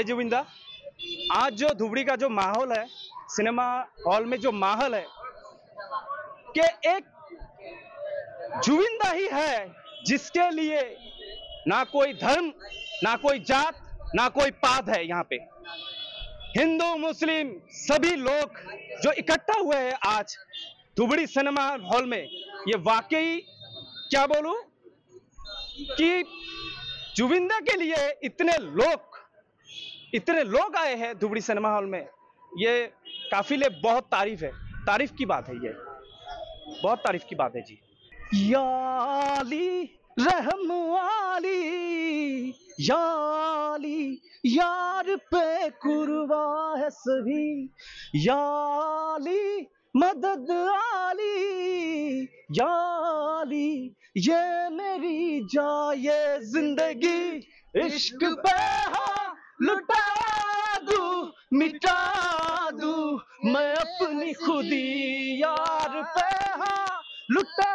जय जुबिंदा। आज जो धुबड़ी का जो माहौल है, सिनेमा हॉल में जो माहौल है कि एक जुबिंदा ही है जिसके लिए ना कोई धर्म, ना कोई जात, ना कोई पात है। यहाँ पे हिंदू मुस्लिम सभी लोग जो इकट्ठा हुए हैं आज धुबड़ी सिनेमा हॉल में, ये वाकई क्या बोलूं कि जुबिंदा के लिए इतने लोग आए हैं धुबड़ी सिनेमा हॉल में, ये काफिले बहुत तारीफ है, तारीफ की बात है, ये बहुत तारीफ की बात है जी। या अली रहम वाली, या अली यार पे कुर्बा है सभी, या अली मदद आली, या अली ये मेरी जाए जिंदगी, इश्क पे लुटा दूं मिटा दूं मैं अपनी खुदी, यार पे लुटा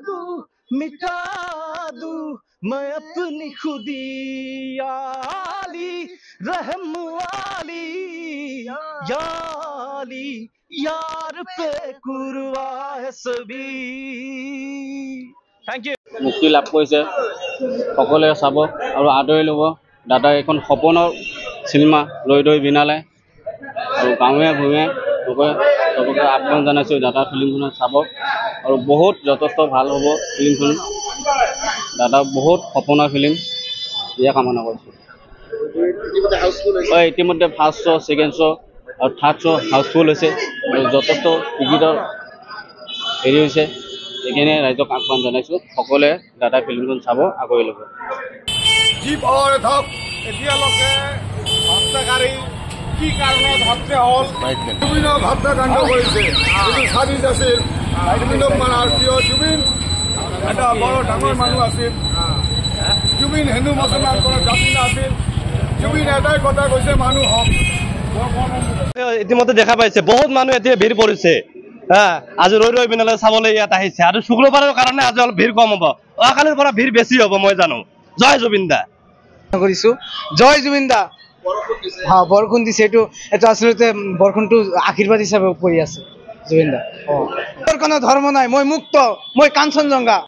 दूं मिटा दूं मैं अपनी खुदी, या अली रहम वाली, या अली यार पे कुर्बा है सभी। Thank you. মুক্তি লাভ কৰিছে, সকলোৱে চাব আৰু আদৰি ল'ব। দাদা এখন সপোনৰ চিনেমা লৈ বিনালে আৰু গাঁৱে ভূঞে লোকে চবকে আহ্বান জনাইছোঁ দাদা ফিল্মখন চাব আৰু বহুত যথেষ্ট ভাল হ'ব ফিল্মখন। দাদা বহুত সপোনৰ ফিল্ম, ইয়ে কামনা কৰিছোঁ। ইতিমধ্যে ফাৰ্ষ্ট শ্ব', ছেকেণ্ড শ্ব' আৰু থাৰ্ড শ্ব' হাউচফুল হৈছে আৰু যথেষ্ট টিকেটৰ হেৰি হৈছে। এইখিনি ৰাইজক আহ্বান জনাইছোঁ, সকলোৱে দাদা ফিল্মখন চাব, আগুৱাই ল'ব। জীৱ আৰু ধক এতিয়ালৈকে হত্যাকাৰী কি কাৰণত হত্যা হ'ল, জুবিন হত্যাকাণ্ড কৰিছে। যিটো স্বাধীন আছিল, জুবিনক মাৰাৰ প্ৰিয় জুবিন এটা বৰ ডাঙৰ মানুহ আছিল। জুবিন হিন্দু মুছলমান কোনো জাতি নাছিল। জুবিন এটাই কথা কৈছে, মানুহ হওক। ইতিমধ্যে দেখা পাইছে বহুত মানুহ এতিয়া ভিৰ পৰিছে। আজি ৰৈ বিনালে চাবলৈ ইয়াত আহিছে আৰু শুক্ৰবাৰৰ কাৰণে আজি অলপ ভিৰ কম হ'ব, অহাকালিৰ পৰা ভিৰ বেছি হ'ব মই জানো। জয় জুবিনদা কৰিছো, জয় জুবিনদা। বৰষুণ দিছে, এইটো আচলতে বৰষুণটো আশীৰ্বাদ হিচাপে পৰি আছে জুবিনদা। কোনো ধৰ্ম নাই, মই মুক্ত, মই কাঞ্চনজংঘা।